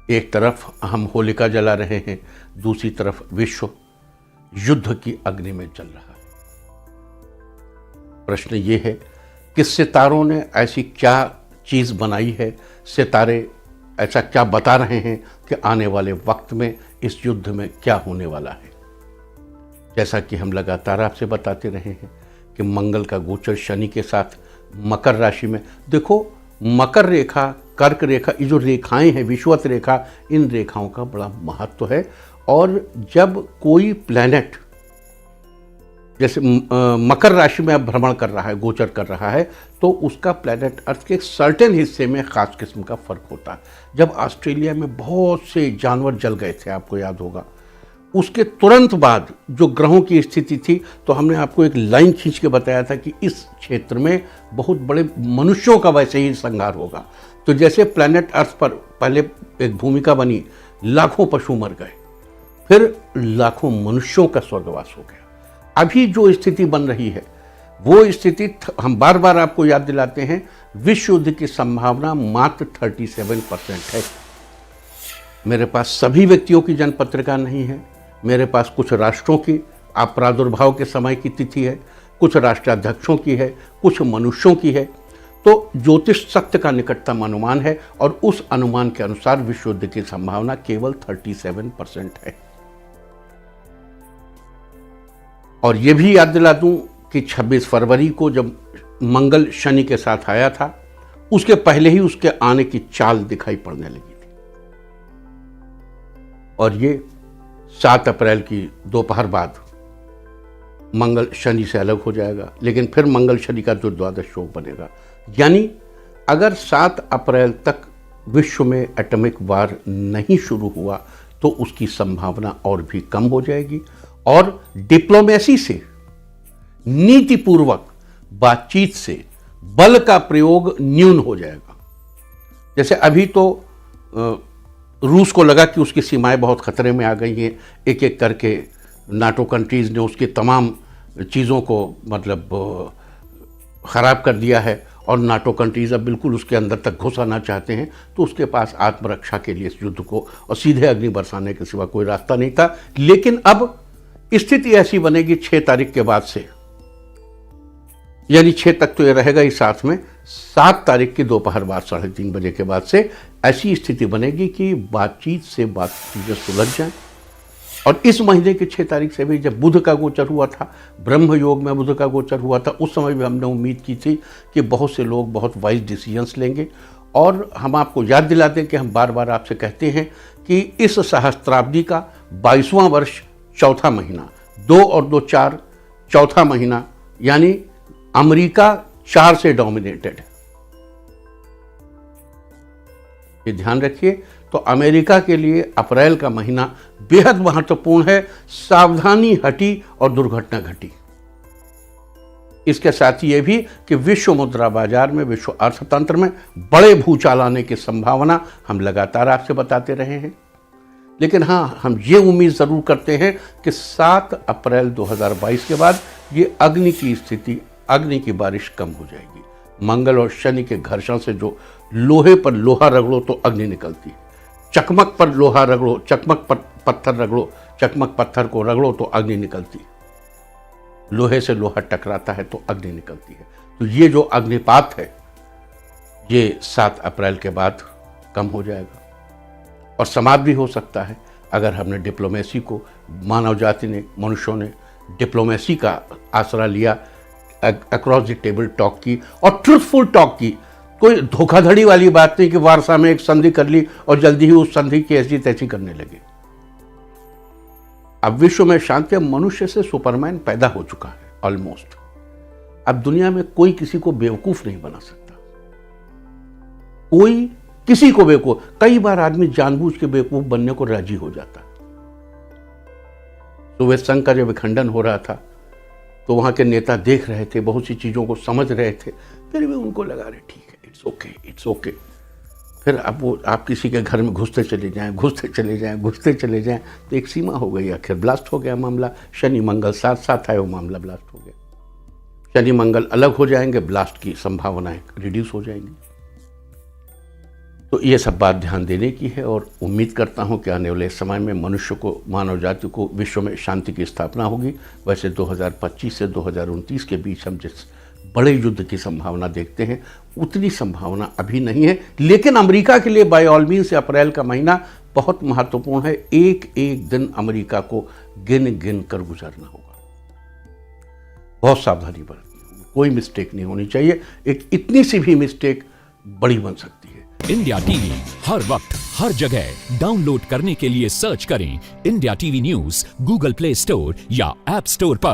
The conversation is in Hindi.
एक तरफ हम होलिका जला रहे हैं, दूसरी तरफ विश्व युद्ध की अग्नि में जल रहा है। प्रश्न ये है कि सितारों ने ऐसी क्या चीज बनाई है, सितारे ऐसा क्या बता रहे हैं कि आने वाले वक्त में इस युद्ध में क्या होने वाला है। जैसा कि हम लगातार आपसे बताते रहे हैं कि मंगल का गोचर शनि के साथ मकर राशि में, देखो मकर रेखा, कर्क रेखा, ये जो रेखाएं हैं, विषुवत रेखा, इन रेखाओं का बड़ा महत्व है। और जब कोई प्लैनेट जैसे मकर राशि में अब भ्रमण कर रहा है, गोचर कर रहा है, तो उसका प्लैनेट अर्थ के एक सर्टेन हिस्से में खास किस्म का फर्क होता है। जब ऑस्ट्रेलिया में बहुत से जानवर जल गए थे, आपको याद होगा, उसके तुरंत बाद जो ग्रहों की स्थिति थी, तो हमने आपको एक लाइन खींच के बताया था कि इस क्षेत्र में बहुत बड़े मनुष्यों का वैसे ही संहार होगा। तो जैसे प्लैनेट अर्थ पर पहले एक भूमिका बनी, लाखों पशु मर गए, फिर लाखों मनुष्यों का स्वर्गवास हो गया। अभी जो स्थिति बन रही है वो स्थिति हम बार बार आपको याद दिलाते हैं, विश्व युद्ध की संभावना मात्र 37% है। मेरे पास सभी व्यक्तियों की जनपत्रिका नहीं है, मेरे पास कुछ राष्ट्रों की प्रादुर्भाव के समय की तिथि है, कुछ राष्ट्राध्यक्षों की है, कुछ मनुष्यों की है। तो ज्योतिष सत्य का निकटतम अनुमान है और उस अनुमान के अनुसार विश्व युद्ध की संभावना केवल 37% है। और यह भी याद दिला दूं कि 26 फरवरी को जब मंगल शनि के साथ आया था, उसके पहले ही उसके आने की चाल दिखाई पड़ने लगी थी। और ये 7 अप्रैल की दोपहर बाद मंगल शनि से अलग हो जाएगा, लेकिन फिर मंगल शनि का जो द्वादश योग बनेगा। यानी अगर 7 अप्रैल तक विश्व में एटॉमिक वार नहीं शुरू हुआ तो उसकी संभावना और भी कम हो जाएगी और डिप्लोमेसी से, नीतिपूर्वक बातचीत से बल का प्रयोग न्यून हो जाएगा। जैसे अभी तो रूस को लगा कि उसकी सीमाएं बहुत खतरे में आ गई हैं, एक एक करके नाटो कंट्रीज ने उसकी तमाम चीज़ों को मतलब ख़राब कर दिया है और नाटो कंट्रीज अब बिल्कुल उसके अंदर तक घुस आना चाहते हैं। तो उसके पास आत्मरक्षा के लिए इस युद्ध को और सीधे अग्नि बरसाने के सिवा कोई रास्ता नहीं था। लेकिन अब स्थिति ऐसी बनेगी 6 तारीख के बाद से, यानी 6 तक तो ये रहेगा ही साथ में, 7 तारीख की दोपहर बाद 3:30 बजे के बाद से ऐसी स्थिति बनेगी कि बातचीत से बात चीजें सुलझ जाएं। और इस महीने की 6 तारीख से भी जब बुध का गोचर हुआ था, ब्रह्म योग में बुध का गोचर हुआ था, उस समय भी हमने उम्मीद की थी कि बहुत से लोग बहुत वाइज डिसीजंस लेंगे। और हम आपको याद दिला दें कि हम बार बार आपसे कहते हैं कि इस सहस्त्राब्दी का 22वां वर्ष, चौथा महीना, 2 और 2 4, चौथा महीना, यानी अमेरिका 4 से डोमिनेटेड है। ये ध्यान रखिए। तो अमेरिका के लिए अप्रैल का महीना बेहद महत्वपूर्ण है। सावधानी हटी और दुर्घटना घटी। इसके साथ ही ये भी कि विश्व मुद्रा बाजार में, विश्व अर्थतंत्र में बड़े भूचाल आने की संभावना हम लगातार आपसे बताते रहे हैं। लेकिन हाँ, हम ये उम्मीद ज़रूर करते हैं कि 7 अप्रैल 2022 के बाद ये अग्नि की स्थिति, अग्नि की बारिश कम हो जाएगी। मंगल और शनि के घर्षण से जो लोहे पर लोहा रगड़ो तो अग्नि निकलती है, चकमक पर लोहा रगड़ो, चकमक पर पत्थर रगड़ो, चकमक पत्थर को रगड़ो तो अग्नि निकलती है, लोहे से लोहा टकराता है तो अग्नि निकलती है। तो ये जो अग्निपात है ये 7 अप्रैल के बाद कम हो जाएगा और समाप्त भी हो सकता है अगर हमने डिप्लोमेसी को, मानव जाति ने, मनुष्यों ने डिप्लोमेसी का आसरा लिया, अक्रॉस द टेबल टॉक की और ट्रूथफुल टॉक की। कोई धोखाधड़ी वाली बात नहीं कि वारसा में एक संधि कर ली और जल्दी ही उस संधि की ऐसी तैसी करने लगे। अब विश्व में शांति, मनुष्य से सुपरमैन पैदा हो चुका है ऑलमोस्ट। अब दुनिया में कोई किसी को बेवकूफ नहीं बना सकता, कोई किसी को बेवकूफ। कई बार आदमी जानबूझ के बेवकूफ बनने को राजी हो जाता। सोवियत संघ का जब विखंडन हो रहा था तो वहां के नेता देख रहे थे, बहुत सी चीजों को समझ रहे थे, फिर भी उनको लगा रहे ठीक है, इट्स ओके, इट्स ओके। फिर अब वो आप किसी के घर में घुसते चले जाएं, घुसते चले जाएं, घुसते चले जाएं, तो एक सीमा हो गई, आखिर ब्लास्ट हो गया मामला। शनि मंगल साथ साथ आए, वो मामला ब्लास्ट हो गया। शनि मंगल अलग हो जाएंगे, ब्लास्ट की संभावनाएं रिड्यूस हो जाएंगी। तो तो ये सब बात ध्यान देने की है और उम्मीद करता हूँ कि आने वाले समय में मनुष्य को, मानव जाति को, विश्व में शांति की स्थापना होगी। वैसे 2025 से 2029 के बीच हम जिस बड़े युद्ध की संभावना देखते हैं, उतनी संभावना अभी नहीं है, लेकिन अमेरिका के लिए बाय ऑल मीन्स अप्रैल का महीना बहुत महत्वपूर्ण है। एक एक दिन अमेरिका को गिन गिन कर गुजरना होगा। बहुत सावधानी बरतनी होगी, कोई मिस्टेक नहीं होनी चाहिए। एक इतनी सी भी मिस्टेक बड़ी बन सकती है। इंडिया टीवी हर वक्त हर जगह डाउनलोड करने के लिए सर्च करें India TV news Google play store या ऐप स्टोर पर।